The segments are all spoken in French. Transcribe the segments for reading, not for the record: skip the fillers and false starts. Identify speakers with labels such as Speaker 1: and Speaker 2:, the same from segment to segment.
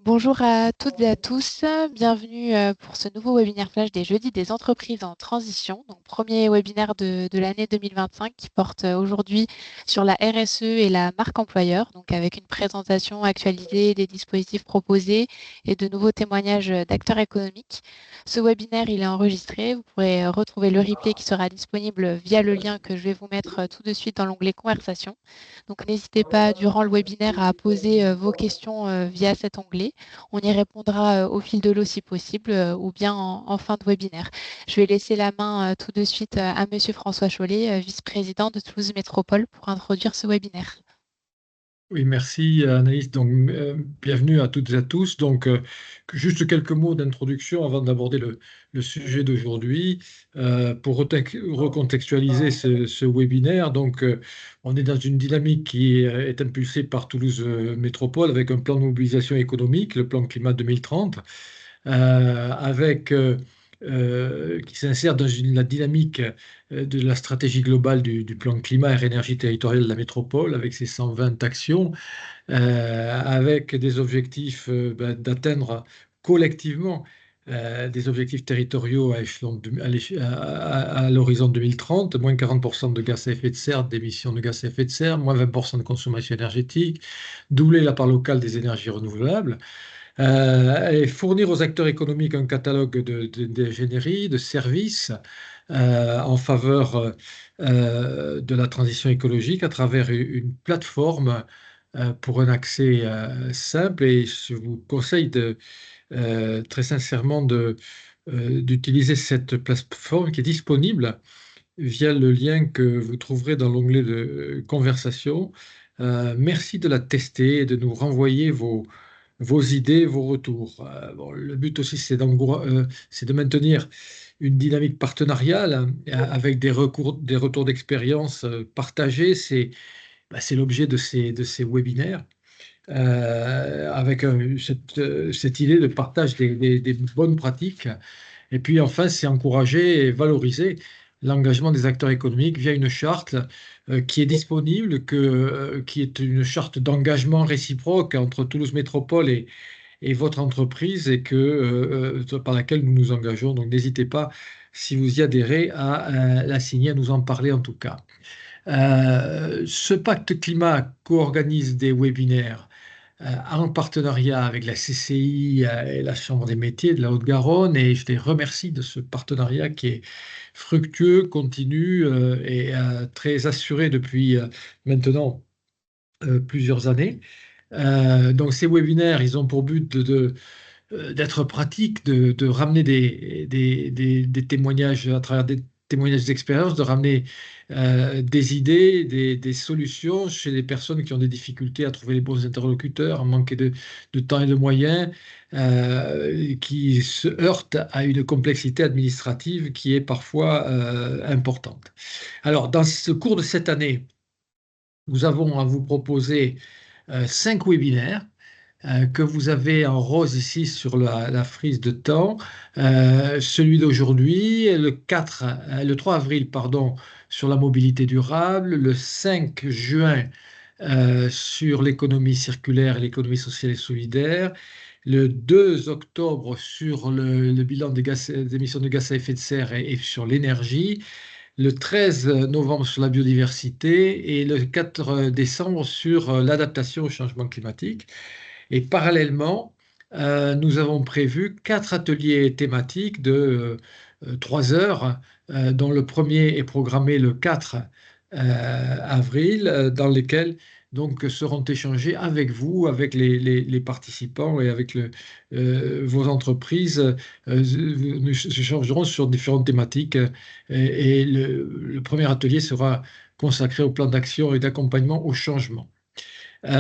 Speaker 1: Bonjour à toutes et à tous, bienvenue pour ce nouveau webinaire flash des jeudis des entreprises en transition. Donc, premier webinaire de l'année 2025 qui porte aujourd'hui sur la RSE et la marque employeur, donc avec une présentation actualisée des dispositifs proposés et de nouveaux témoignages d'acteurs économiques. Ce webinaire, il est enregistré. Vous pourrez retrouver le replay qui sera disponible via le lien que je vais vous mettre tout de suite dans l'onglet conversation. Donc, n'hésitez pas durant le webinaire à poser vos questions via cet onglet. On y répondra au fil de l'eau si possible ou bien en fin de webinaire. Je vais laisser la main tout de suite à Monsieur François Chollet, vice-président de Toulouse Métropole, pour introduire ce webinaire.
Speaker 2: Oui, merci Anaïs. Donc, bienvenue à toutes et à tous. Donc, juste quelques mots d'introduction avant d'aborder le sujet d'aujourd'hui. Pour recontextualiser ce webinaire, donc, on est dans une dynamique qui est impulsée par Toulouse Métropole avec un plan de mobilisation économique, le plan Climat 2030, qui s'insère dans la dynamique de la stratégie globale du plan climat et énergie territoriale de la métropole, avec ses 120 actions, avec des objectifs d'atteindre collectivement des objectifs territoriaux à l'horizon 2030, moins 40% de gaz à effet de serre, d'émissions de gaz à effet de serre, moins 20% de consommation énergétique, doubler la part locale des énergies renouvelables, et fournir aux acteurs économiques un catalogue d'ingénierie, de services en faveur de la transition écologique à travers une plateforme pour un accès simple. Et je vous conseille très sincèrement d'utiliser cette plateforme qui est disponible via le lien que vous trouverez dans l'onglet de conversation. Merci de la tester et de nous renvoyer vos idées, vos retours. Bon, le but aussi, c'est de maintenir une dynamique partenariale avec des retours d'expérience partagés. C'est l'objet de ces webinaires, avec cette idée de partage des bonnes pratiques. Et puis enfin, c'est encourager et valoriser l'engagement des acteurs économiques via une charte qui est disponible, qui est une charte d'engagement réciproque entre Toulouse Métropole et votre entreprise et par laquelle nous nous engageons. Donc n'hésitez pas, si vous y adhérez, à la signer, à nous en parler en tout cas. Ce pacte climat co-organise des webinaires en partenariat avec la CCI et la Chambre des métiers de la Haute-Garonne, et je les remercie de ce partenariat qui est fructueux, continu et très assuré depuis maintenant plusieurs années. Donc ces webinaires, ils ont pour but d'être pratiques, de ramener des témoignages à travers des témoignages d'expérience, de ramener des idées, des solutions chez les personnes qui ont des difficultés à trouver les bons interlocuteurs, à manquer de temps et de moyens, qui se heurtent à une complexité administrative qui est parfois importante. Alors, dans ce cours de cette année, nous avons à vous proposer 5 webinaires que vous avez en rose ici sur la frise de temps. Celui d'aujourd'hui, le 3 avril, pardon, sur la mobilité durable, le 5 juin sur l'économie circulaire et l'économie sociale et solidaire, le 2 octobre sur le bilan des émissions de gaz à effet de serre et sur l'énergie, le 13 novembre sur la biodiversité et le 4 décembre sur l'adaptation au changement climatique. Et parallèlement, nous avons prévu 4 ateliers thématiques de 3 heures, dont le premier est programmé le 4 avril, dans lesquels donc seront échangés avec vous, avec les participants et avec vos entreprises. Nous échangerons sur différentes thématiques et le premier atelier sera consacré au plan d'action et d'accompagnement au changement. Nous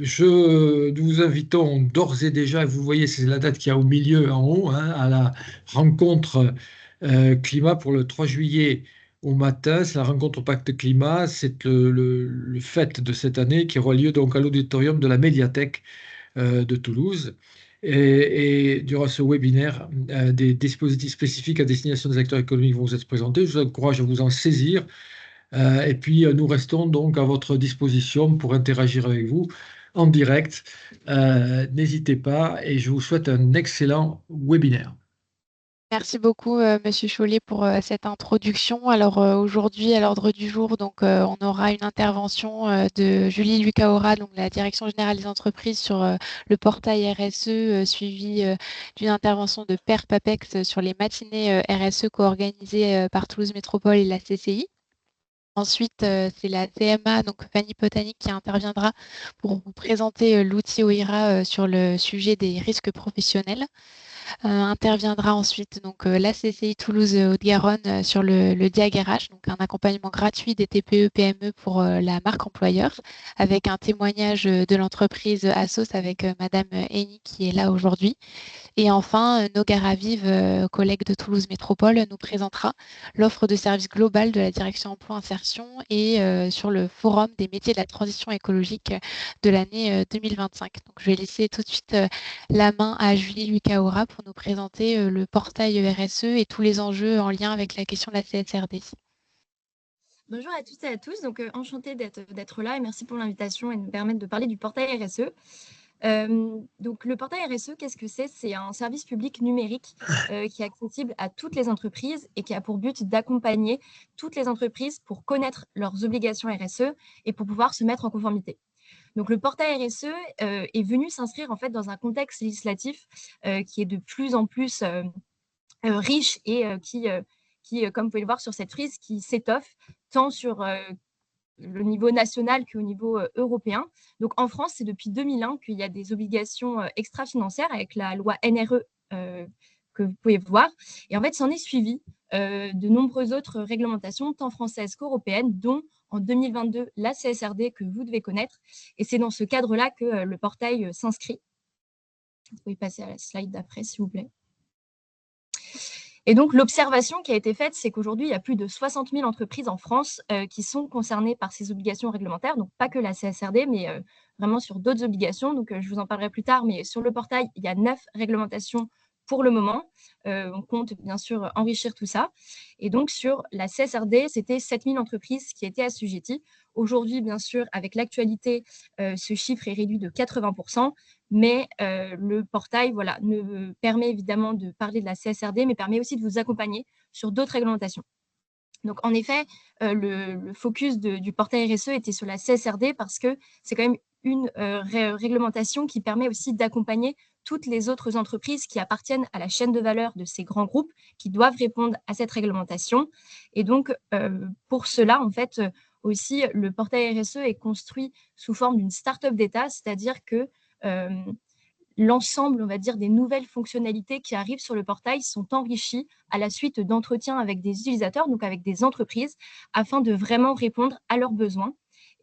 Speaker 2: vous invitons d'ores et déjà, et vous voyez, c'est la date qu'il y a au milieu, en haut, hein, à la rencontre climat pour le 3 juillet au matin. C'est la rencontre Pacte Climat. C'est le fête de cette année qui aura lieu donc à l'auditorium de la médiathèque de Toulouse. Et durant ce webinaire, des dispositifs spécifiques à destination des acteurs économiques vont vous être présentés. Je vous encourage à vous en saisir. Et puis, nous restons donc à votre disposition pour interagir avec vous en direct. N'hésitez pas et je vous souhaite un excellent webinaire.
Speaker 1: Merci beaucoup, Monsieur Chollet, pour cette introduction. Alors aujourd'hui, à l'ordre du jour, donc on aura une intervention de Julie Lucaora, donc la Direction générale des entreprises, sur le portail RSE, suivi d'une intervention de Per Papex sur les matinées RSE co-organisées par Toulouse Métropole et la CCI. Ensuite, c'est la CMA, donc Fanny Potanic, qui interviendra pour vous présenter l'outil OIRA sur le sujet des risques professionnels. Interviendra ensuite donc la CCI Toulouse Haute-Garonne sur le DIAG-RH, donc un accompagnement gratuit des TPE-PME pour la marque employeur, avec un témoignage de l'entreprise Assos avec Madame Eni qui est là aujourd'hui. Et enfin, Nogara Vive, collègue de Toulouse Métropole, nous présentera l'offre de services globale de la direction emploi insertion et sur le forum des métiers de la transition écologique de l'année 2025. Donc, je vais laisser tout de suite la main à Julie Lucaora pour nous présenter le portail RSE et tous les enjeux en lien avec la question de la CSRD.
Speaker 3: Bonjour à toutes et à tous, donc enchantée d'être là et merci pour l'invitation et de me permettre de parler du portail RSE. Donc le portail RSE, qu'est-ce que c'est? C'est un service public numérique qui est accessible à toutes les entreprises et qui a pour but d'accompagner toutes les entreprises pour connaître leurs obligations RSE et pour pouvoir se mettre en conformité. Donc le portail RSE est venu s'inscrire en fait dans un contexte législatif qui est de plus en plus riche et qui, comme vous pouvez le voir sur cette frise, qui s'étoffe tant sur le niveau national qu'au niveau européen. Donc en France, c'est depuis 2001 qu'il y a des obligations extra-financières avec la loi NRE que vous pouvez voir. Et en fait, s'en est suivi de nombreuses autres réglementations, tant françaises qu'européennes, dont en 2022 la CSRD que vous devez connaître. Et c'est dans ce cadre-là que le portail s'inscrit. Vous pouvez passer à la slide d'après, s'il vous plaît. Et donc, l'observation qui a été faite, c'est qu'aujourd'hui, il y a plus de 60 000 entreprises en France qui sont concernées par ces obligations réglementaires, donc pas que la CSRD, mais vraiment sur d'autres obligations. Donc, je vous en parlerai plus tard, mais sur le portail, il y a 9 réglementations pour le moment. On compte bien sûr enrichir tout ça. Et donc, sur la CSRD, c'était 7 000 entreprises qui étaient assujetties. Aujourd'hui, bien sûr, avec l'actualité, ce chiffre est réduit de 80%. Mais le portail ne permet évidemment de parler de la CSRD, mais permet aussi de vous accompagner sur d'autres réglementations. Donc, en effet, le focus du portail RSE était sur la CSRD parce que c'est quand même une réglementation qui permet aussi d'accompagner toutes les autres entreprises qui appartiennent à la chaîne de valeur de ces grands groupes qui doivent répondre à cette réglementation. Et donc, pour cela, en fait, aussi, le portail RSE est construit sous forme d'une start-up d'État, c'est-à-dire que l'ensemble, on va dire, des nouvelles fonctionnalités qui arrivent sur le portail sont enrichies à la suite d'entretiens avec des utilisateurs, donc avec des entreprises, afin de vraiment répondre à leurs besoins.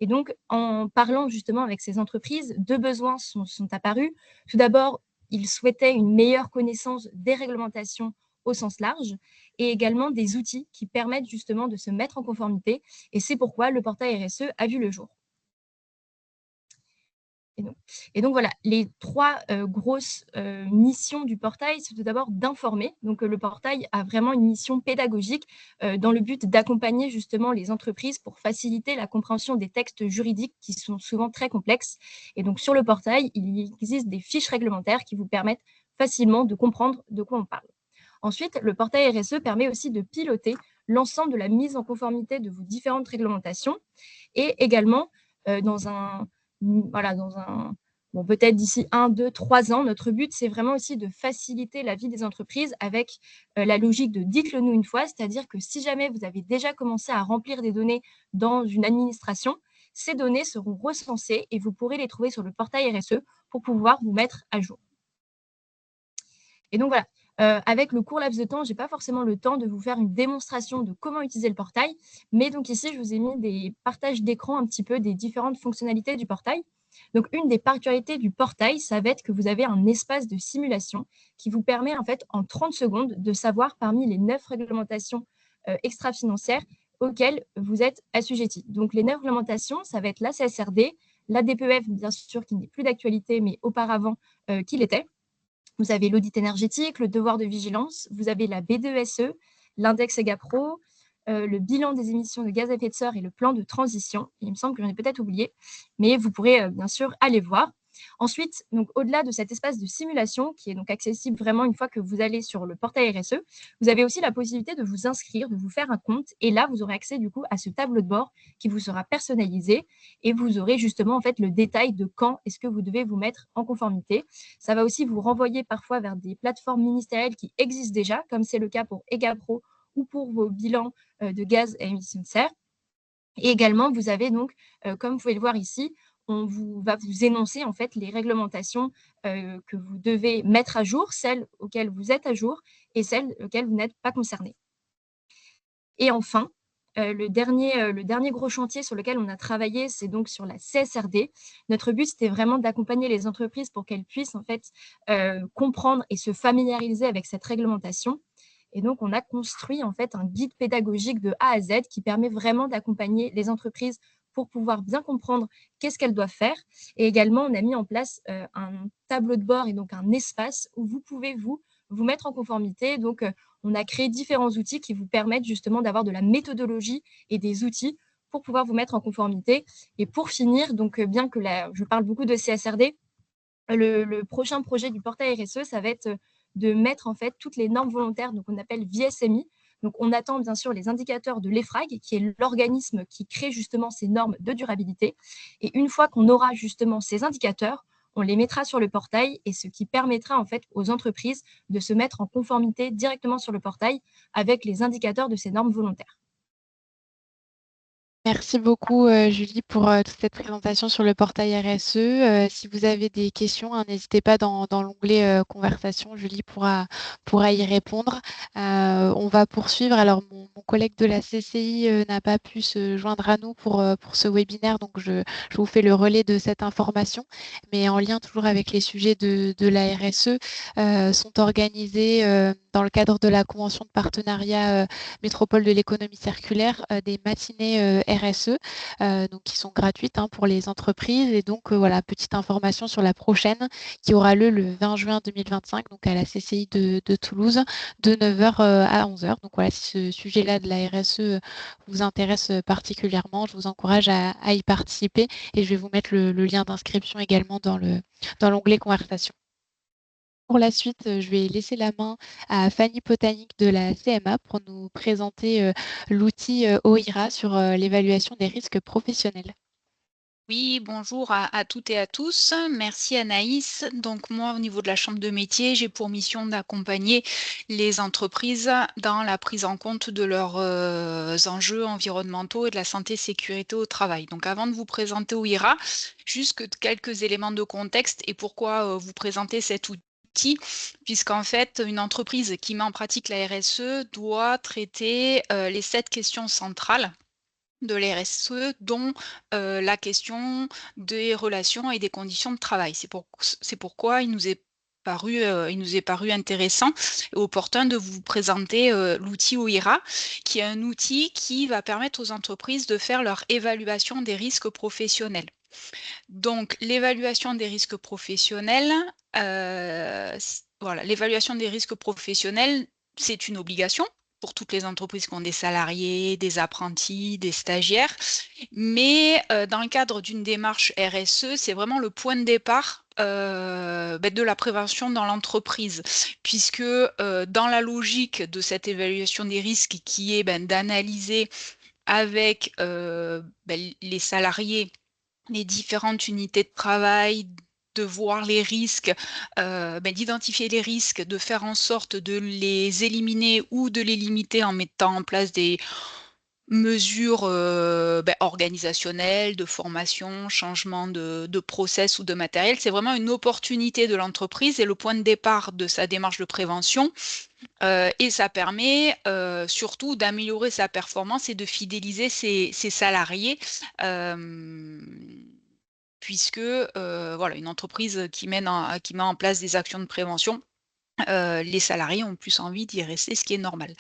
Speaker 3: Et donc, en parlant justement avec ces entreprises, deux besoins sont apparus. Tout d'abord, ils souhaitaient une meilleure connaissance des réglementations au sens large et également des outils qui permettent justement de se mettre en conformité. Et c'est pourquoi le portail RSE a vu le jour. Et donc voilà, les trois grosses missions du portail, c'est tout d'abord d'informer. Donc le portail a vraiment une mission pédagogique dans le but d'accompagner justement les entreprises pour faciliter la compréhension des textes juridiques qui sont souvent très complexes. Et donc sur le portail, il existe des fiches réglementaires qui vous permettent facilement de comprendre de quoi on parle. Ensuite, le portail RSE permet aussi de piloter l'ensemble de la mise en conformité de vos différentes réglementations et également peut-être d'ici 1, 2, 3 ans, notre but, c'est vraiment aussi de faciliter la vie des entreprises avec la logique de dites-le nous une fois, c'est-à-dire que si jamais vous avez déjà commencé à remplir des données dans une administration, ces données seront recensées et vous pourrez les trouver sur le portail RSE pour pouvoir vous mettre à jour. Et donc voilà, avec le court laps de temps, je n'ai pas forcément le temps de vous faire une démonstration de comment utiliser le portail, mais donc ici, je vous ai mis des partages d'écran un petit peu des différentes fonctionnalités du portail. Donc, une des particularités du portail, ça va être que vous avez un espace de simulation qui vous permet en fait en 30 secondes de savoir parmi les 9 réglementations extra-financières auxquelles vous êtes assujettis. Donc, les 9 réglementations, ça va être la CSRD, la DPEF, bien sûr, qui n'est plus d'actualité, mais auparavant, qui l'était. Vous avez l'audit énergétique, le devoir de vigilance, vous avez la B2SE, l'index EGAPRO, le bilan des émissions de gaz à effet de serre et le plan de transition. Il me semble que j'en ai peut-être oublié, mais vous pourrez bien sûr aller voir. Ensuite, donc au-delà de cet espace de simulation qui est donc accessible vraiment une fois que vous allez sur le portail RSE, vous avez aussi la possibilité de vous inscrire, de vous faire un compte et là vous aurez accès du coup à ce tableau de bord qui vous sera personnalisé et vous aurez justement en fait le détail de quand est-ce que vous devez vous mettre en conformité. Ça va aussi vous renvoyer parfois vers des plateformes ministérielles qui existent déjà, comme c'est le cas pour EGAPRO ou pour vos bilans de gaz à émissions de serre. Et également, vous avez donc, comme vous pouvez le voir ici, on va vous énoncer en fait les réglementations que vous devez mettre à jour, celles auxquelles vous êtes à jour et celles auxquelles vous n'êtes pas concerné. Et enfin, le dernier gros chantier sur lequel on a travaillé, c'est donc sur la CSRD. Notre but, c'était vraiment d'accompagner les entreprises pour qu'elles puissent en fait comprendre et se familiariser avec cette réglementation. Et donc, on a construit en fait un guide pédagogique de A à Z qui permet vraiment d'accompagner les entreprises pour pouvoir bien comprendre qu'est-ce qu'elles doivent faire. Et également, on a mis en place un tableau de bord et donc un espace où vous pouvez vous mettre en conformité. Donc, on a créé différents outils qui vous permettent justement d'avoir de la méthodologie et des outils pour pouvoir vous mettre en conformité. Et pour finir, donc bien que je parle beaucoup de CSRD, le prochain projet du portail RSE, ça va être de mettre en fait toutes les normes volontaires, donc on appelle VSMI. Donc on attend bien sûr les indicateurs de l'EFRAG, qui est l'organisme qui crée justement ces normes de durabilité. Et une fois qu'on aura justement ces indicateurs, on les mettra sur le portail et ce qui permettra en fait aux entreprises de se mettre en conformité directement sur le portail avec les indicateurs de ces normes volontaires.
Speaker 1: Merci beaucoup, Julie, pour toute cette présentation sur le portail RSE. Si vous avez des questions, hein, n'hésitez pas dans l'onglet conversation. Julie pourra y répondre. On va poursuivre. Alors, mon collègue de la CCI n'a pas pu se joindre à nous pour ce webinaire, donc je vous fais le relais de cette information. Mais en lien toujours avec les sujets de la RSE, sont organisés dans le cadre de la convention de partenariat Métropole de l'économie circulaire, des matinées RSE, donc qui sont gratuites hein, pour les entreprises. Et donc, voilà, petite information sur la prochaine qui aura lieu le 20 juin 2025, donc à la CCI de Toulouse, de 9h à 11h. Donc voilà, si ce sujet-là de la RSE vous intéresse particulièrement, je vous encourage à y participer et je vais vous mettre le lien d'inscription également dans l'onglet conversation. Pour la suite, je vais laisser la main à Fanny Potanic de la CMA pour nous présenter l'outil OIRA sur l'évaluation des risques professionnels.
Speaker 4: Oui, bonjour à toutes et à tous. Merci Anaïs. Donc moi, au niveau de la chambre de métier, j'ai pour mission d'accompagner les entreprises dans la prise en compte de leurs enjeux environnementaux et de la santé et sécurité au travail. Donc avant de vous présenter OIRA, juste quelques éléments de contexte et pourquoi vous présenter cet outil. Puisqu'en fait, une entreprise qui met en pratique la RSE doit traiter les 7 questions centrales de l'RSE, dont la question des relations et des conditions de travail. C'est pourquoi il nous est paru intéressant et opportun de vous présenter l'outil OIRA, qui est un outil qui va permettre aux entreprises de faire leur évaluation des risques professionnels. Donc, l'évaluation des risques professionnels, voilà, l'évaluation des risques professionnels, c'est une obligation pour toutes les entreprises qui ont des salariés, des apprentis, des stagiaires. Mais dans le cadre d'une démarche RSE, c'est vraiment le point de départ de la prévention dans l'entreprise, puisque dans la logique de cette évaluation des risques qui est d'analyser avec les salariés les différentes unités de travail, de voir les risques, d'identifier les risques, de faire en sorte de les éliminer ou de les limiter en mettant en place des mesures organisationnelles, de formation, changement de process ou de matériel. C'est vraiment une opportunité de l'entreprise et le point de départ de sa démarche de prévention. Et ça permet surtout d'améliorer sa performance et de fidéliser ses salariés, puisque voilà, une entreprise qui met en place des actions de prévention les salariés ont plus envie d'y rester, ce qui est normal.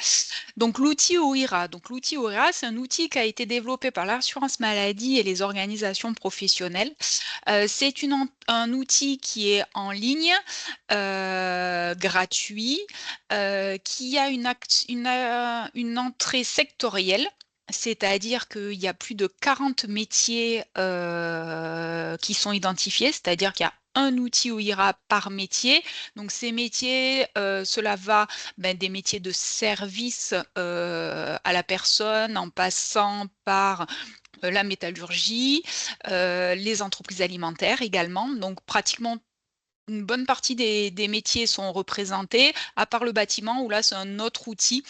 Speaker 4: Donc l'outil OIRA. Donc l'outil OIRA, c'est un outil qui a été développé par l'assurance maladie et les organisations professionnelles. C'est un outil qui est en ligne, gratuit, qui a une entrée sectorielle. C'est-à-dire qu'il y a plus de 40 métiers qui sont identifiés, c'est-à-dire qu'il y a un outil OIRA par métier. Donc ces métiers, cela va des métiers de service à la personne, en passant par la métallurgie, les entreprises alimentaires également. Donc pratiquement une bonne partie des métiers sont représentés, à part le bâtiment, où là, c'est un autre outil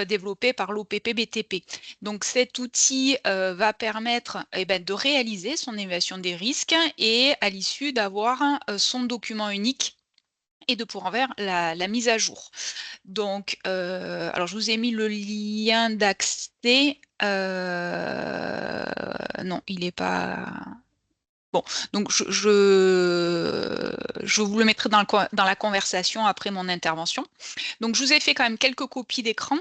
Speaker 4: développé par l'OPP-BTP. Donc, cet outil va permettre de réaliser son évaluation des risques et à l'issue d'avoir son document unique et de pouvoir faire la mise à jour. Donc, alors je vous ai mis le lien d'accès. Non, il n'est pas... Bon, donc je vous le mettrai dans la conversation après mon intervention. Donc, je vous ai fait quand même quelques copies d'écran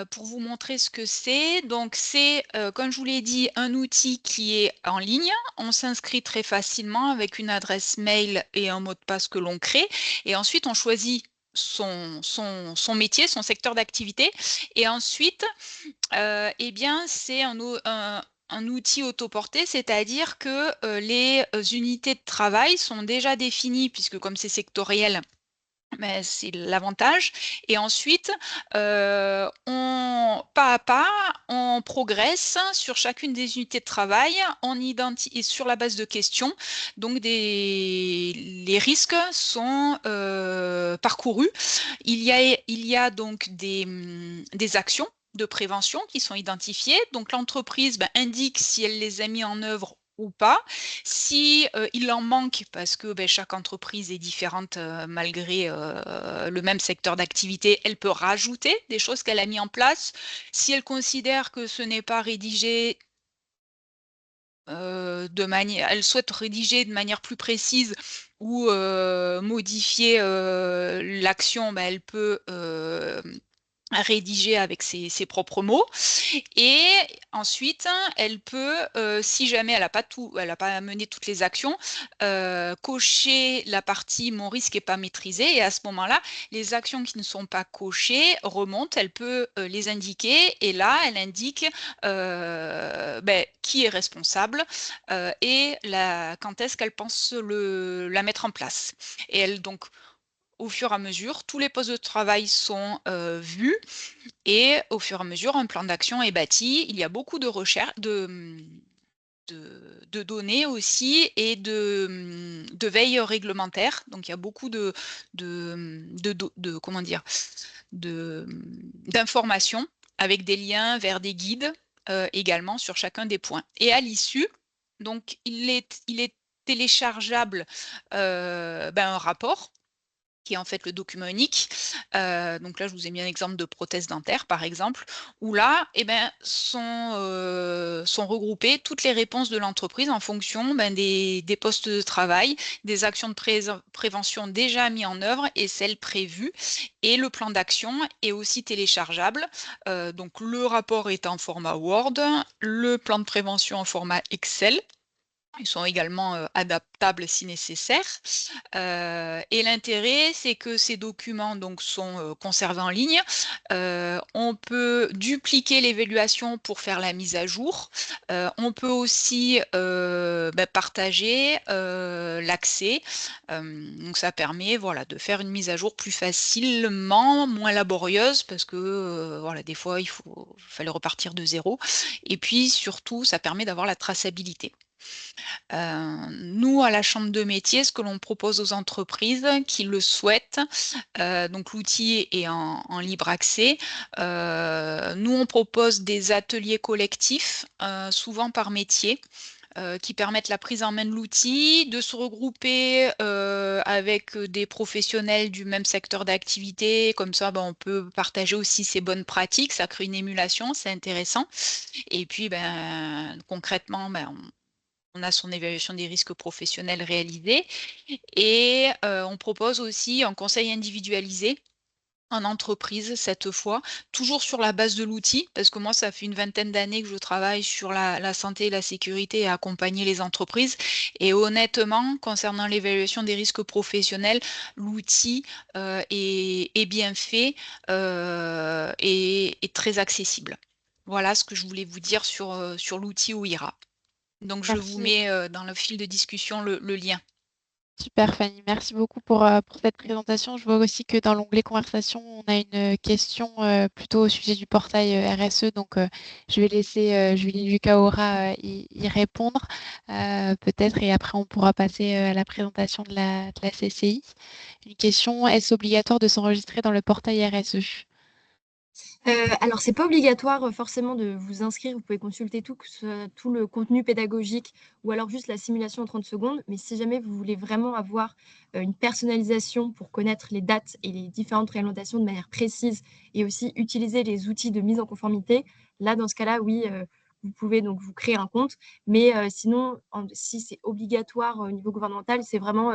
Speaker 4: pour vous montrer ce que c'est. Donc, c'est, comme je vous l'ai dit, un outil qui est en ligne. On s'inscrit très facilement avec une adresse mail et un mot de passe que l'on crée. Et ensuite, on choisit son métier, son secteur d'activité. Et ensuite, eh bien, c'est un outil autoporté, c'est-à-dire que les unités de travail sont déjà définies, puisque comme c'est sectoriel, c'est l'avantage. Et ensuite, pas à pas, on progresse sur chacune des unités de travail et sur la base de questions. Donc, les risques sont parcourus. Il y a donc des actions de prévention qui sont identifiées. Donc, l'entreprise indique si elle les a mis en œuvre ou pas. Si il en manque, parce que chaque entreprise est différente malgré le même secteur d'activité, elle peut rajouter des choses qu'elle a mis en place. Si elle considère que ce n'est pas rédigé elle souhaite rédiger de manière plus précise ou modifier l'action, elle peut rédiger avec ses propres mots. Et ensuite, elle peut, si jamais elle n'a pas mené toutes les actions, cocher la partie mon risque n'est pas maîtrisé. Et à ce moment-là, les actions qui ne sont pas cochées remontent. Elle peut les indiquer. Et là, elle indique qui est responsable et quand est-ce qu'elle pense la mettre en place. Et elle, donc, au fur et à mesure, tous les postes de travail sont vus et au fur et à mesure, un plan d'action est bâti. Il y a beaucoup de recherches, de données aussi et de veille réglementaire. Donc, il y a beaucoup comment dire, d'informations avec des liens vers des guides également sur chacun des points. Et à l'issue, donc, il est téléchargeable un rapport qui est en fait le document unique. Donc là, je vous ai mis un exemple de prothèse dentaire, par exemple, où là, sont regroupées toutes les réponses de l'entreprise en fonction des postes de travail, des actions de prévention déjà mises en œuvre et celles prévues. Et le plan d'action est aussi téléchargeable. Donc le rapport est en format Word, le plan de prévention en format Excel. Ils sont également adaptables si nécessaire. Et l'intérêt, c'est que ces documents sont conservés en ligne. On peut dupliquer l'évaluation pour faire la mise à jour. On peut aussi partager l'accès. Donc, ça permet de faire une mise à jour plus facilement, moins laborieuse, parce que des fois, fallait repartir de zéro. Et puis, surtout, ça permet d'avoir la traçabilité. Nous, à la Chambre de métier, ce que l'on propose aux entreprises qui le souhaitent, donc l'outil est en libre accès. Nous, on propose des ateliers collectifs, souvent par métier, qui permettent la prise en main de l'outil, de se regrouper avec des professionnels du même secteur d'activité. Comme ça, on peut partager aussi ses bonnes pratiques. Ça crée une émulation, c'est intéressant. Et puis, concrètement, on a son évaluation des risques professionnels réalisée et on propose aussi un conseil individualisé en entreprise cette fois, toujours sur la base de l'outil, parce que moi, ça fait une vingtaine d'années que je travaille sur la santé et la sécurité et accompagner les entreprises. Et honnêtement, concernant l'évaluation des risques professionnels, l'outil est bien fait et très accessible. Voilà ce que je voulais vous dire sur l'outil OIRA. Donc, je vous
Speaker 1: Merci.
Speaker 4: mets dans le fil de discussion le lien.
Speaker 1: Super Fanny, merci beaucoup pour cette présentation. Je vois aussi que dans l'onglet conversation, on a une question plutôt au sujet du portail RSE. Donc, je vais laisser Julie Lucaora y répondre peut-être et après on pourra passer à la présentation de la CCI. Une question, est-ce obligatoire de s'enregistrer dans le portail RSE?
Speaker 3: Alors, c'est pas obligatoire forcément de vous inscrire. Vous pouvez consulter tout, que ce soit tout le contenu pédagogique ou alors juste la simulation en 30 secondes. Mais si jamais vous voulez vraiment avoir une personnalisation pour connaître les dates et les différentes réglementations de manière précise et aussi utiliser les outils de mise en conformité, là, dans ce cas-là, oui, vous pouvez donc vous créer un compte. Mais sinon, si c'est obligatoire au niveau gouvernemental, c'est vraiment,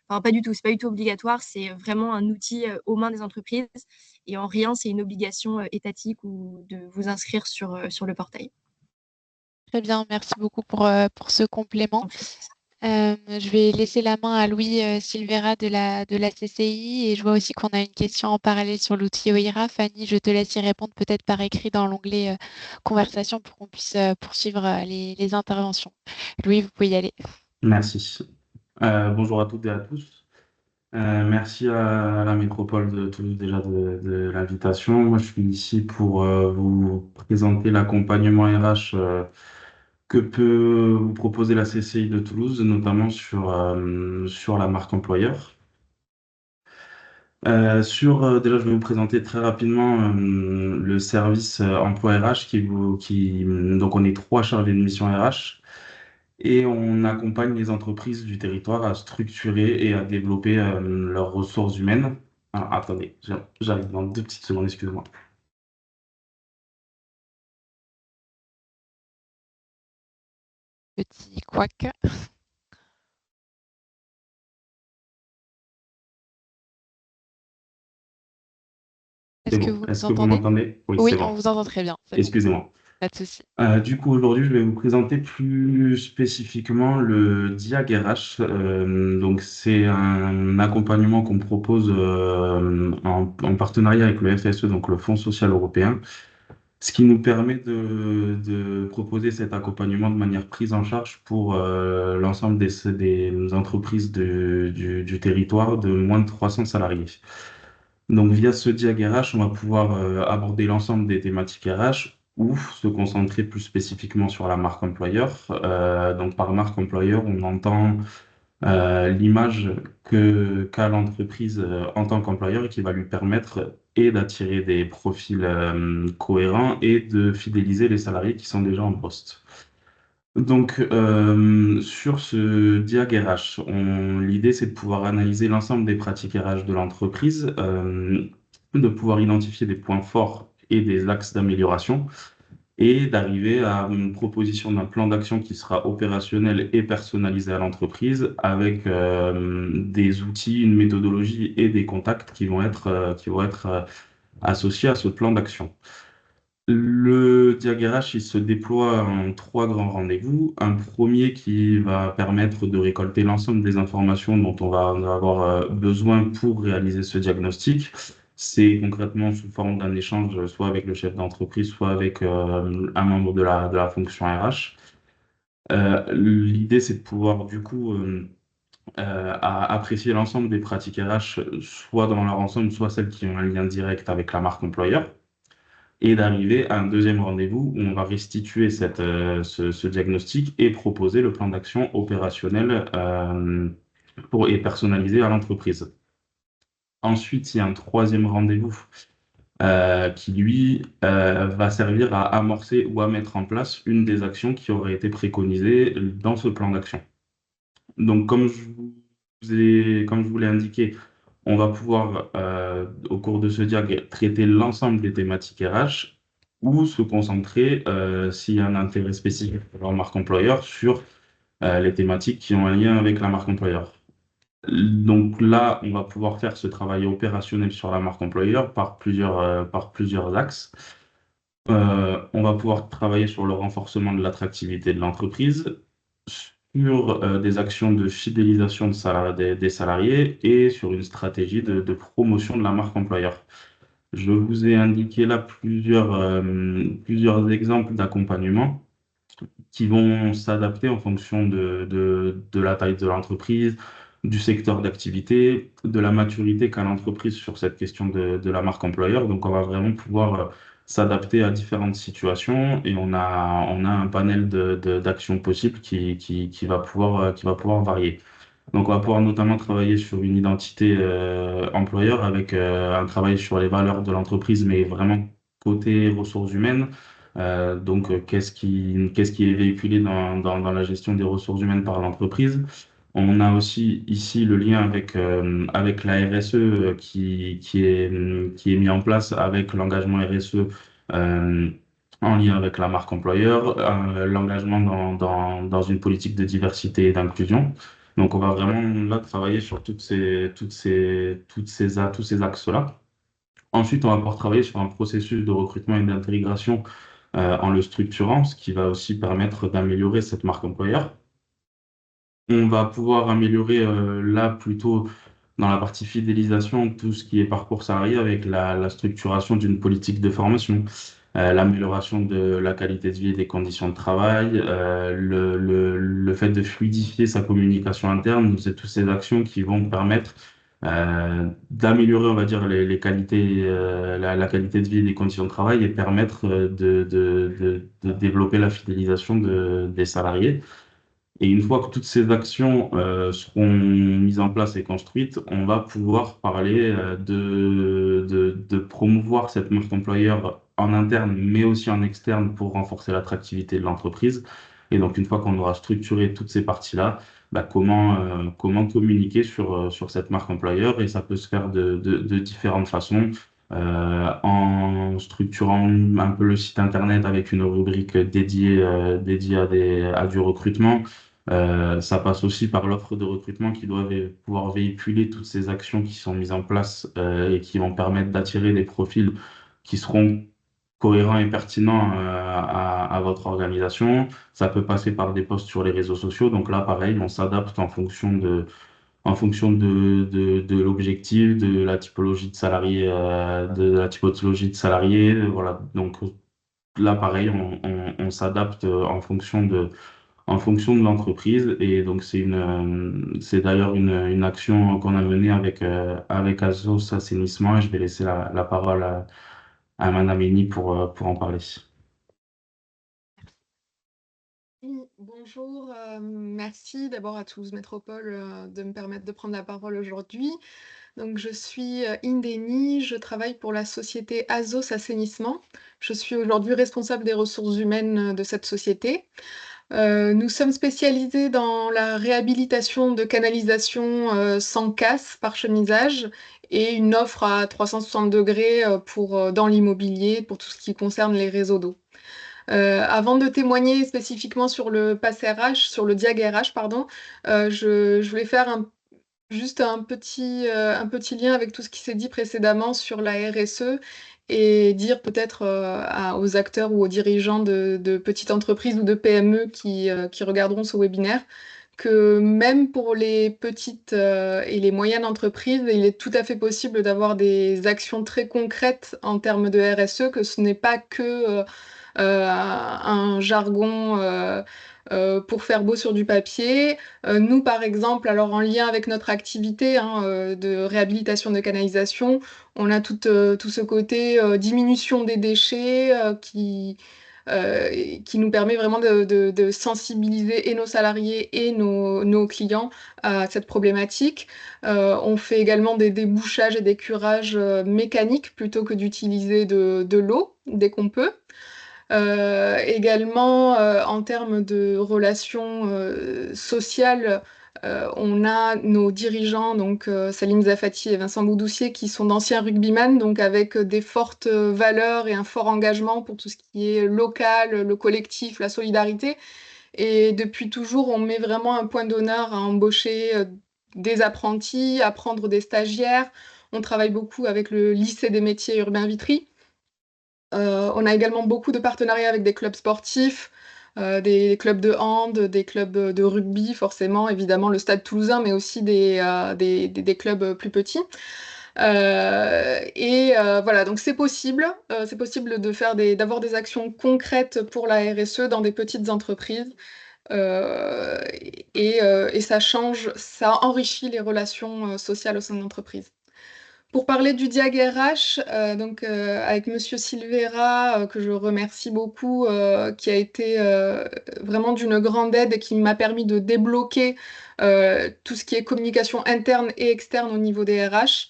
Speaker 3: enfin, pas du tout, c'est pas du tout obligatoire. C'est vraiment un outil aux mains des entreprises. Et en rien, c'est une obligation étatique ou de vous inscrire sur le portail.
Speaker 1: Très bien, merci beaucoup pour ce complément.
Speaker 3: En fait.
Speaker 1: Je vais laisser la main à Louis Silvera de la CCI et je vois aussi qu'on a une question en parallèle sur l'outil OIRA. Fanny, je te laisse y répondre peut-être par écrit dans l'onglet conversation pour qu'on puisse poursuivre les interventions. Louis, vous pouvez y aller.
Speaker 5: Merci. Bonjour à toutes et à tous. Merci à la métropole de Toulouse déjà de l'invitation. Moi, je suis ici pour vous présenter l'accompagnement RH que peut vous proposer la CCI de Toulouse, notamment sur la marque employeur. Déjà, je vais vous présenter très rapidement le service emploi RH donc on est 3 chargés de mission RH. Et on accompagne les entreprises du territoire à structurer et à développer leurs ressources humaines. Ah, attendez, j'arrive dans 2 petites secondes, excusez-moi.
Speaker 1: Petit couac. Est-ce
Speaker 5: C'est
Speaker 1: que
Speaker 5: bon.
Speaker 1: vous nous
Speaker 5: Est-ce que vous
Speaker 1: entendez?
Speaker 5: m'entendez? Oui,
Speaker 1: Oui,
Speaker 5: c'est
Speaker 1: on
Speaker 5: bon.
Speaker 1: vous entend très bien. C'est bon,
Speaker 5: Excusez-moi.
Speaker 1: pas de souci.
Speaker 5: Du coup, aujourd'hui, je vais vous présenter plus spécifiquement le DIAG RH. Donc, c'est un accompagnement qu'on propose en partenariat avec le FSE, donc le Fonds social européen, ce qui nous permet de proposer cet accompagnement de manière prise en charge pour l'ensemble des entreprises du territoire de moins de 300 salariés. Donc, via ce diag RH, on va pouvoir aborder l'ensemble des thématiques RH ou se concentrer plus spécifiquement sur la marque employeur. Donc, par marque employeur, on entend l'image qu'a l'entreprise en tant qu'employeur et qui va lui permettre et d'attirer des profils cohérents et de fidéliser les salariés qui sont déjà en poste. Donc, sur ce diag RH, l'idée, c'est de pouvoir analyser l'ensemble des pratiques RH de l'entreprise, de pouvoir identifier des points forts et des axes d'amélioration, et d'arriver à une proposition d'un plan d'action qui sera opérationnel et personnalisé à l'entreprise, avec des outils, une méthodologie et des contacts qui vont être associés à ce plan d'action. Le diag-RH, il se déploie en 3 grands rendez-vous. Un premier qui va permettre de récolter l'ensemble des informations dont on va avoir besoin pour réaliser ce diagnostic. C'est concrètement sous forme d'un échange, soit avec le chef d'entreprise, soit avec un membre de la fonction RH. L'idée, c'est de pouvoir du coup apprécier l'ensemble des pratiques RH, soit dans leur ensemble, soit celles qui ont un lien direct avec la marque employeur, et d'arriver à un deuxième rendez-vous où on va restituer ce diagnostic et proposer le plan d'action opérationnel et personnalisé à l'entreprise. Ensuite, il y a un troisième rendez-vous qui, lui, va servir à amorcer ou à mettre en place une des actions qui auraient été préconisées dans ce plan d'action. Donc, comme je vous l'ai indiqué, on va pouvoir, au cours de ce diag, traiter l'ensemble des thématiques RH ou se concentrer, s'il y a un intérêt spécifique pour leur marque employeur, sur les thématiques qui ont un lien avec la marque employeur. Donc là, on va pouvoir faire ce travail opérationnel sur la marque employeur par plusieurs axes. On va pouvoir travailler sur le renforcement de l'attractivité de l'entreprise, sur des actions de fidélisation des salariés et sur une stratégie de promotion de la marque employeur. Je vous ai indiqué là plusieurs exemples d'accompagnement qui vont s'adapter en fonction de la taille de l'entreprise, du secteur d'activité, de la maturité qu'a l'entreprise sur cette question de la marque employeur. Donc, on va vraiment pouvoir s'adapter à différentes situations et on a un panel d'actions possibles qui va pouvoir varier. Donc, on va pouvoir notamment travailler sur une identité employeur avec un travail sur les valeurs de l'entreprise, mais vraiment côté ressources humaines. Qu'est-ce qui est véhiculé dans la gestion des ressources humaines par l'entreprise? On a aussi ici le lien avec la RSE qui est mis en place avec l'engagement RSE euh, en lien avec la marque employeur, l'engagement dans une politique de diversité et d'inclusion. Donc, on va vraiment là travailler sur tous ces axes-là. Ensuite, on va pouvoir travailler sur un processus de recrutement et d'intégration en le structurant, ce qui va aussi permettre d'améliorer cette marque employeur. On va pouvoir améliorer là plutôt dans la partie fidélisation tout ce qui est parcours salarié avec la structuration d'une politique de formation, l'amélioration de la qualité de vie et des conditions de travail, le fait de fluidifier sa communication interne, c'est toutes ces actions qui vont permettre d'améliorer, on va dire, les qualités, la qualité de vie et des conditions de travail et permettre de développer la fidélisation des salariés. Et une fois que toutes ces actions seront mises en place et construites, on va pouvoir parler de promouvoir cette marque employeur en interne, mais aussi en externe pour renforcer l'attractivité de l'entreprise. Et donc, une fois qu'on aura structuré toutes ces parties-là, bah, comment communiquer sur cette marque employeur. Et ça peut se faire de différentes façons. En structurant un peu le site internet avec une rubrique dédiée à du recrutement, ça passe aussi par l'offre de recrutement qui doit pouvoir véhiculer toutes ces actions qui sont mises en place et qui vont permettre d'attirer des profils qui seront cohérents et pertinents à votre organisation. Ça peut passer par des posts sur les réseaux sociaux. Donc là, pareil, on s'adapte en fonction de l'objectif, de la typologie de salariés. Voilà. Donc là, pareil, on s'adapte en fonction de l'entreprise. Et donc, c'est d'ailleurs une action qu'on a menée avec Azos Assainissement. Et je vais laisser la parole à Madame Eni pour en parler.
Speaker 6: Oui, bonjour, merci d'abord à Toulouse Métropole de me permettre de prendre la parole aujourd'hui. Donc, je suis Indeni, je travaille pour la société Azos Assainissement. Je suis aujourd'hui responsable des ressources humaines de cette société. Nous sommes spécialisés dans la réhabilitation de canalisations sans casse par chemisage et une offre à 360 degrés dans l'immobilier pour tout ce qui concerne les réseaux d'eau. Avant de témoigner spécifiquement sur le pass RH, sur le DIAG RH, pardon, je voulais faire juste un petit lien avec tout ce qui s'est dit précédemment sur la RSE et dire peut-être aux acteurs ou aux dirigeants de petites entreprises ou de PME qui regarderont ce webinaire que même pour les petites et les moyennes entreprises, il est tout à fait possible d'avoir des actions très concrètes en termes de RSE, que ce n'est pas que un jargon pour faire beau sur du papier. Nous, par exemple, alors en lien avec notre activité de réhabilitation de canalisation, on a tout ce côté diminution des déchets qui nous permet vraiment de sensibiliser et nos salariés et nos clients à cette problématique. On fait également des débouchages et des curages mécaniques plutôt que d'utiliser de l'eau dès qu'on peut. Également, en termes de relations sociales, on a nos dirigeants, donc Salim Zafati et Vincent Boudoussier, qui sont d'anciens rugbyman, donc avec des fortes valeurs et un fort engagement pour tout ce qui est local, le collectif, la solidarité. Et depuis toujours, on met vraiment un point d'honneur à embaucher des apprentis, à prendre des stagiaires. On travaille beaucoup avec le lycée des métiers Urbain Vitry. On a également beaucoup de partenariats avec des clubs sportifs, des clubs de hand, des clubs de rugby, forcément, évidemment le Stade Toulousain, mais aussi des clubs plus petits. Voilà, donc c'est possible d'avoir des actions concrètes pour la RSE dans des petites entreprises. Et ça change, ça enrichit les relations sociales au sein de l'entreprise. Pour parler du DIAG RH, avec Monsieur Silvera, que je remercie beaucoup, qui a été vraiment d'une grande aide et qui m'a permis de débloquer tout ce qui est communication interne et externe au niveau des RH.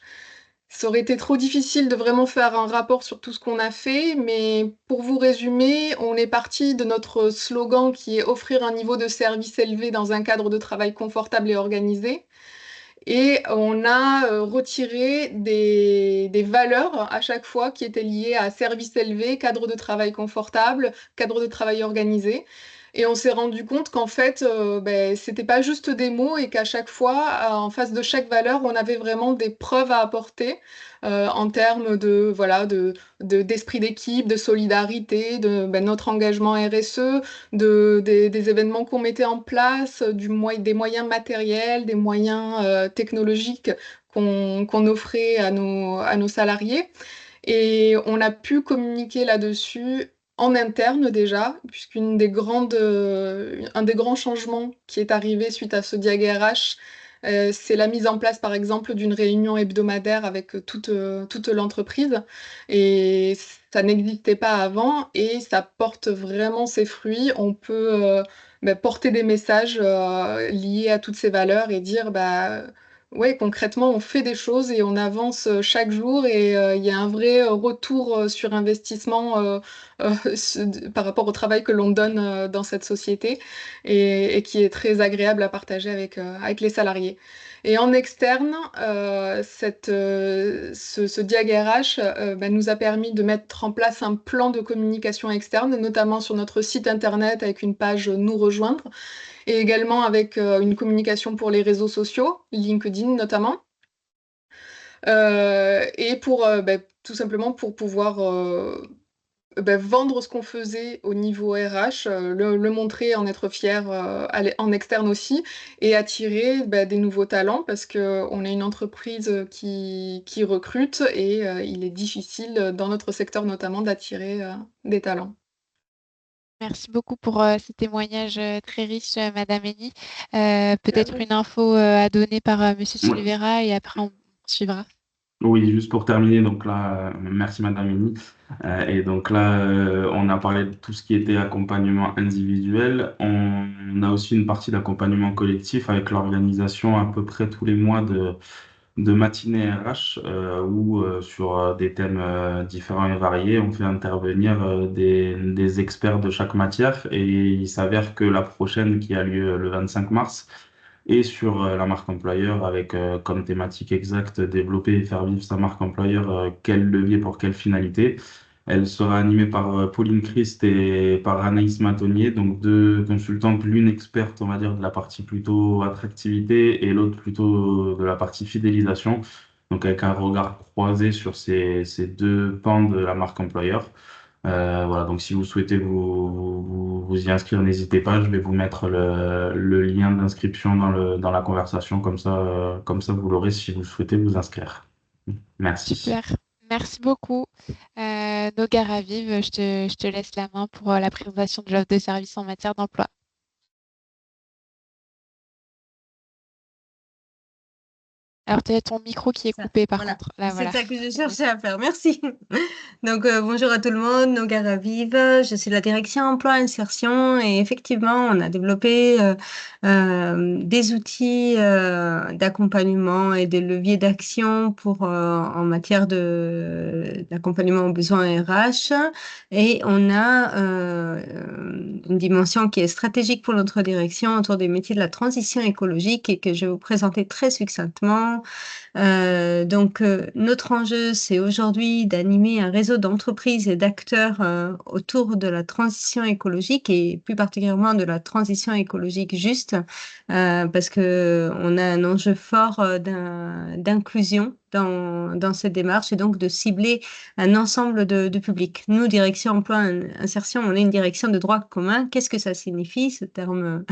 Speaker 6: Ça aurait été trop difficile de vraiment faire un rapport sur tout ce qu'on a fait, mais pour vous résumer, on est parti de notre slogan qui est offrir un niveau de service élevé dans un cadre de travail confortable et organisé. Et on a retiré des valeurs à chaque fois qui étaient liées à service élevé, cadre de travail confortable, cadre de travail organisé. Et on s'est rendu compte qu'en fait, c'était pas juste des mots et qu'à chaque fois, en face de chaque valeur, on avait vraiment des preuves à apporter en termes d'esprit d'équipe, de solidarité, de notre engagement RSE, des événements qu'on mettait en place, des moyens matériels, des moyens technologiques qu'on offrait à nos salariés. Et on a pu communiquer là-dessus en interne déjà, puisqu'un des grands changements qui est arrivé suite à ce DIAG RH, c'est la mise en place, par exemple, d'une réunion hebdomadaire avec toute l'entreprise. Et ça n'existait pas avant et ça porte vraiment ses fruits. On peut porter des messages liés à toutes ces valeurs et dire, ouais, concrètement, on fait des choses et on avance chaque jour et il y a un vrai retour sur investissement par rapport au travail que l'on donne dans cette société et qui est très agréable à partager avec les salariés. Et en externe, ce DIAG RH nous a permis de mettre en place un plan de communication externe, notamment sur notre site internet avec une page Nous rejoindre, et également avec une communication pour les réseaux sociaux, LinkedIn notamment. Et tout simplement pour pouvoir vendre ce qu'on faisait au niveau RH, le montrer, en être fier en externe aussi, et attirer des nouveaux talents parce qu'on est une entreprise qui recrute et il est difficile, dans notre secteur notamment, d'attirer des talents.
Speaker 1: Merci beaucoup pour ces témoignages très riches, Madame Henny. Peut-être une info à donner par Monsieur
Speaker 5: Ouais.
Speaker 1: Silvera et après on suivra.
Speaker 5: Oui, juste pour terminer, donc là, merci Madame Eni. Et donc là, on a parlé de tout ce qui était accompagnement individuel. On a aussi une partie d'accompagnement collectif avec l'organisation à peu près tous les mois de matinées RH où sur des thèmes différents et variés, on fait intervenir des experts de chaque matière. Et il s'avère que la prochaine qui a lieu le 25 mars, et sur la marque employeur avec comme thématique exacte développer et faire vivre sa marque employeur, quel levier pour quelle finalité. Elle sera animée par Pauline Christ et par Anaïs Matonnier, donc deux consultantes, l'une experte, on va dire, de la partie plutôt attractivité et l'autre plutôt de la partie fidélisation. Donc avec un regard croisé sur ces deux pans de la marque employeur. Voilà, donc si vous souhaitez vous y inscrire, n'hésitez pas. Je vais vous mettre le lien d'inscription dans la conversation, comme ça vous l'aurez si vous souhaitez vous inscrire. Merci.
Speaker 1: Super. Merci beaucoup. Noga Raviv, je te laisse la main pour la présentation de l'offre de service en matière d'emploi. Alors, tu as ton micro qui est coupé, par contre. Là,
Speaker 7: C'est
Speaker 1: voilà.
Speaker 7: ça que je cherchais à faire. Merci. Donc, bonjour à tout le monde. Noga Raviv. Je suis la direction emploi insertion et effectivement, on a développé des outils d'accompagnement et des leviers d'action en matière d'accompagnement aux besoins RH. Et on a une dimension qui est stratégique pour notre direction autour des métiers de la transition écologique et que je vais vous présenter très succinctement Notre enjeu, c'est aujourd'hui d'animer un réseau d'entreprises et d'acteurs autour de la transition écologique et plus particulièrement de la transition écologique juste, parce que on a un enjeu fort d'inclusion dans cette démarche et donc de cibler un ensemble de publics. Nous, Direction Emploi Insertion, on est une direction de droit commun. Qu'est-ce que ça signifie, ce terme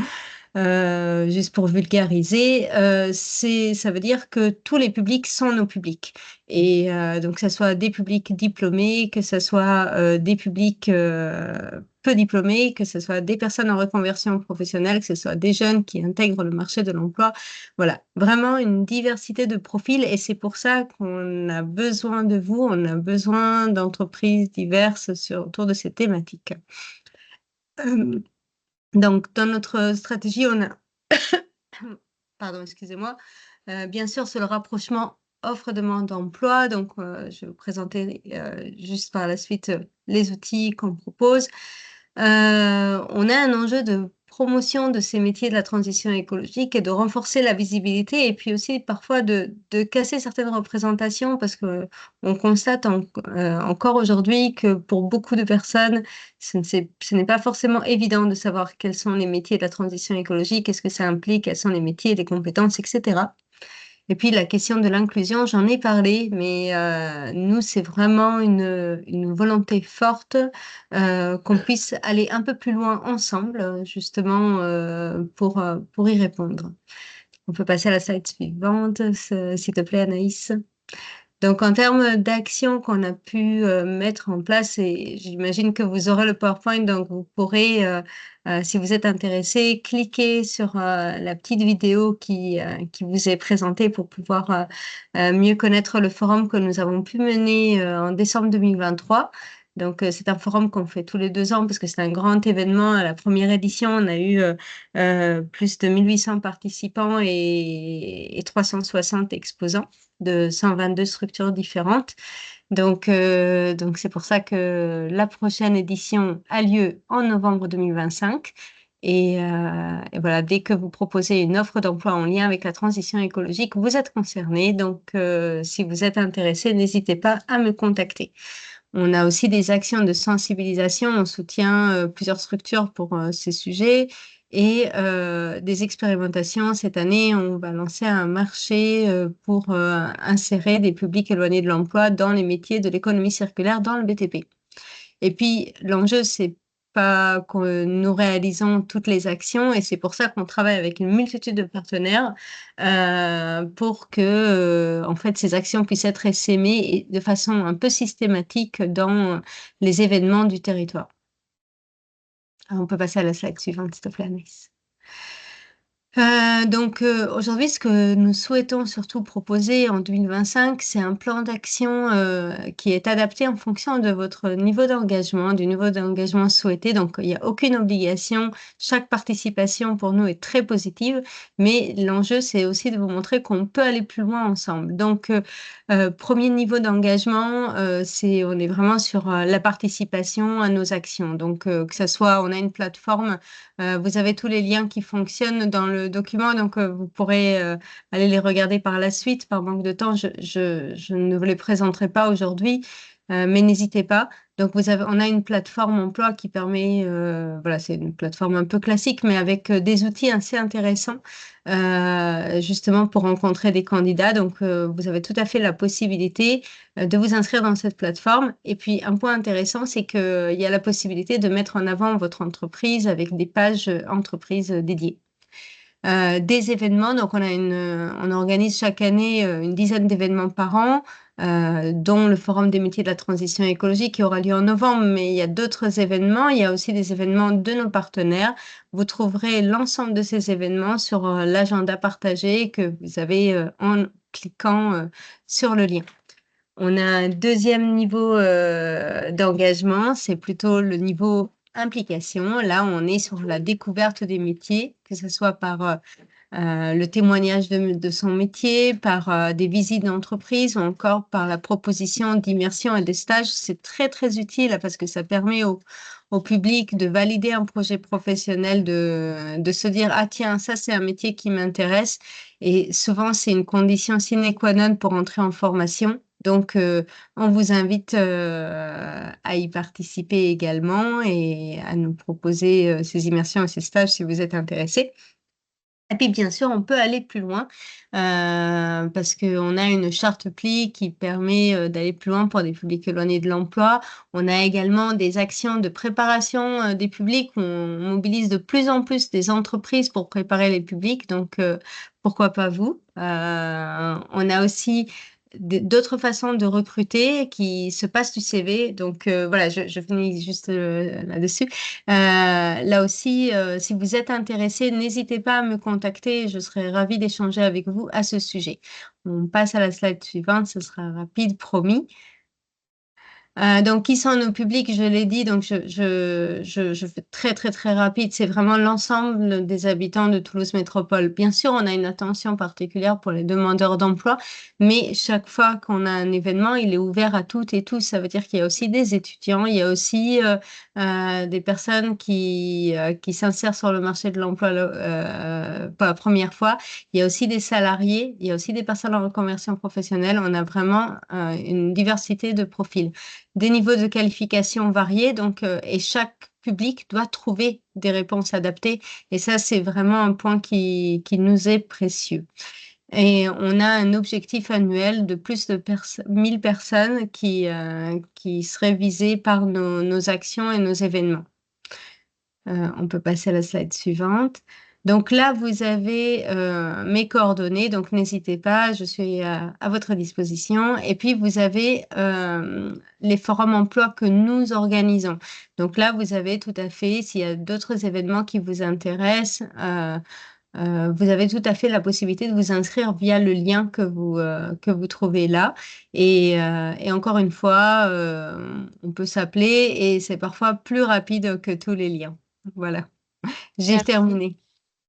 Speaker 7: juste pour vulgariser, ça veut dire que tous les publics sont nos publics. Et donc, que ce soit des publics diplômés, que ce soit des publics peu diplômés, que ce soit des personnes en reconversion professionnelle, que ce soit des jeunes qui intègrent le marché de l'emploi. Voilà, vraiment une diversité de profils. Et c'est pour ça qu'on a besoin de vous, on a besoin d'entreprises diverses autour de ces thématiques. Donc, dans notre stratégie, on a, pardon, excusez-moi, bien sûr, sur le rapprochement offre-demande d'emploi. Donc, je vais vous présenter juste par la suite les outils qu'on propose. On a un enjeu de promotion de ces métiers de la transition écologique et de renforcer la visibilité et puis aussi parfois de casser certaines représentations parce que on constate encore aujourd'hui que pour beaucoup de personnes, ce n'est pas forcément évident de savoir quels sont les métiers de la transition écologique, qu'est-ce que ça implique, quels sont les métiers, les compétences, etc. Et puis la question de l'inclusion, j'en ai parlé, mais nous, c'est vraiment une volonté forte qu'on puisse aller un peu plus loin ensemble, justement, pour y répondre. On peut passer à la slide suivante, s'il te plaît, Anaïs. Donc, en termes d'actions qu'on a pu mettre en place, et j'imagine que vous aurez le PowerPoint, donc vous pourrez, si vous êtes intéressé, cliquer sur la petite vidéo qui vous est présentée pour pouvoir mieux connaître le forum que nous avons pu mener en décembre 2023. Donc, c'est un forum qu'on fait tous les 2 ans parce que c'est un grand événement. À la première édition, on a eu plus de 1800 participants et 360 exposants de 122 structures différentes. Donc c'est pour ça que la prochaine édition a lieu en novembre 2025. Et voilà, dès que vous proposez une offre d'emploi en lien avec la transition écologique, vous êtes concerné. Donc, si vous êtes intéressé, n'hésitez pas à me contacter. On a aussi des actions de sensibilisation. On soutient plusieurs structures pour ces sujets et des expérimentations. Cette année, on va lancer un marché pour insérer des publics éloignés de l'emploi dans les métiers de l'économie circulaire dans le BTP. Et puis, l'enjeu, c'est pas que nous réalisons toutes les actions et c'est pour ça qu'on travaille avec une multitude de partenaires pour que en fait ces actions puissent être essaimées et de façon un peu systématique dans les événements du territoire. Alors, on peut passer à la slide suivante, s'il te plaît, Anaïs. Aujourd'hui, ce que nous souhaitons surtout proposer en 2025, c'est un plan d'action qui est adapté en fonction de votre niveau d'engagement, du niveau d'engagement souhaité. Donc, il n'y a aucune obligation. Chaque participation pour nous est très positive, mais l'enjeu, c'est aussi de vous montrer qu'on peut aller plus loin ensemble. Donc, premier niveau d'engagement, on est vraiment sur la participation à nos actions. Donc, que ce soit, on a une plateforme, vous avez tous les liens qui fonctionnent dans le document, donc vous pourrez aller les regarder par la suite. Par manque de temps, je ne vous les présenterai pas aujourd'hui, mais n'hésitez pas. Donc, on a une plateforme emploi qui permet, voilà, c'est une plateforme un peu classique, mais avec des outils assez intéressants, justement pour rencontrer des candidats. Donc, vous avez tout à fait la possibilité de vous inscrire dans cette plateforme. Et puis, un point intéressant, c'est qu'il y a la possibilité de mettre en avant votre entreprise avec des pages entreprises dédiées. Des événements, donc on organise chaque année une dizaine d'événements par an, dont le Forum des métiers de la transition écologique qui aura lieu en novembre, mais il y a d'autres événements, il y a aussi des événements de nos partenaires. Vous trouverez l'ensemble de ces événements sur l'agenda partagé que vous avez en cliquant sur le lien. On a un deuxième niveau d'engagement, c'est plutôt le niveau implication. Là, on est sur la découverte des métiers, que ce soit par le témoignage de son métier, par des visites d'entreprise ou encore par la proposition d'immersion et des stages. C'est très, très utile parce que ça permet aux au public de valider un projet professionnel, de se dire, ah tiens, ça c'est un métier qui m'intéresse. Et souvent, c'est une condition sine qua non pour entrer en formation. Donc, on vous invite à y participer également et à nous proposer ces immersions et ces stages si vous êtes intéressés. Et puis, bien sûr, on peut aller plus loin parce qu'on a une charte PLI qui permet d'aller plus loin pour des publics éloignés de l'emploi. On a également des actions de préparation des publics. On mobilise de plus en plus des entreprises pour préparer les publics. Donc, pourquoi pas vous? On a aussi d'autres façons de recruter qui se passent du CV. Donc, voilà, je finis juste là-dessus. Là aussi, si vous êtes intéressé, n'hésitez pas à me contacter. Je serai ravie d'échanger avec vous à ce sujet. On passe à la slide suivante. Ce sera rapide, promis. Donc, qui sont nos publics? Je l'ai dit, donc je fais très, très, très rapide. C'est vraiment l'ensemble des habitants de Toulouse Métropole. Bien sûr, on a une attention particulière pour les demandeurs d'emploi, mais chaque fois qu'on a un événement, il est ouvert à toutes et tous. Ça veut dire qu'il y a aussi des étudiants, il y a aussi des personnes qui s'insèrent sur le marché de l'emploi pour la première fois. Il y a aussi des salariés, il y a aussi des personnes en reconversion professionnelle. On a vraiment une diversité de profils, des niveaux de qualification variés, donc, et chaque public doit trouver des réponses adaptées. Et ça, c'est vraiment un point qui nous est précieux. Et on a un objectif annuel de plus de 1000 personnes qui seraient visées par nos actions et nos événements. On peut passer à la slide suivante. Donc là, vous avez mes coordonnées, donc n'hésitez pas, je suis à votre disposition. Et puis, vous avez les forums emploi que nous organisons. Donc là, vous avez tout à fait, s'il y a d'autres événements qui vous intéressent, vous avez tout à fait la possibilité de vous inscrire via le lien que vous trouvez là. Et encore une fois, on peut s'appeler et c'est parfois plus rapide que tous les liens. Voilà, j'ai
Speaker 1: Merci.
Speaker 7: terminé.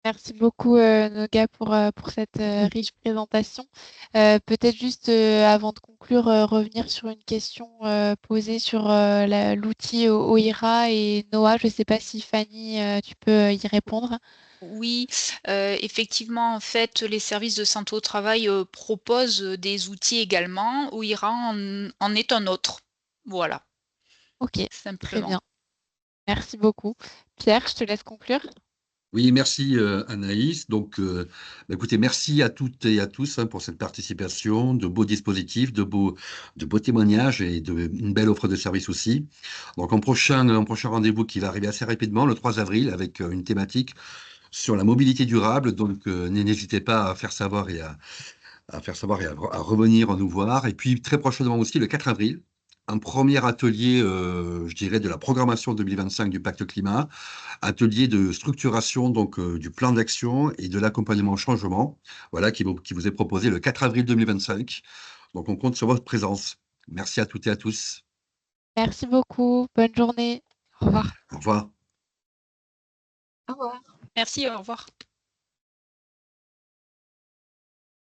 Speaker 1: Merci beaucoup, Noga, pour cette riche présentation. Peut-être juste avant de conclure, revenir sur une question posée sur l'outil OIRA et Noah. Je ne sais pas si Fanny, tu peux y répondre.
Speaker 4: Oui, effectivement, en fait, les services de santé au travail proposent des outils également. OIRA en est un autre. Voilà,
Speaker 1: Ok, très
Speaker 4: simplement.
Speaker 1: bien. Merci beaucoup. Pierre, je te laisse conclure.
Speaker 8: Oui, merci Anaïs. Donc, écoutez, merci à toutes et à tous pour cette participation, de beaux dispositifs, de beaux témoignages et une belle offre de service aussi. Donc, un prochain rendez-vous qui va arriver assez rapidement, le 3 avril, avec une thématique sur la mobilité durable. Donc, n'hésitez pas à faire savoir et à revenir nous voir. Et puis, très prochainement aussi, le 4 avril, un premier atelier, je dirais, de la programmation 2025 du Pacte Climat, atelier de structuration donc du plan d'action et de l'accompagnement au changement, voilà, qui vous est proposé le 4 avril 2025. Donc, on compte sur votre présence. Merci à toutes et à tous.
Speaker 1: Merci beaucoup. Bonne journée. Au revoir.
Speaker 8: Au revoir.
Speaker 3: Au revoir.
Speaker 4: Merci, au revoir.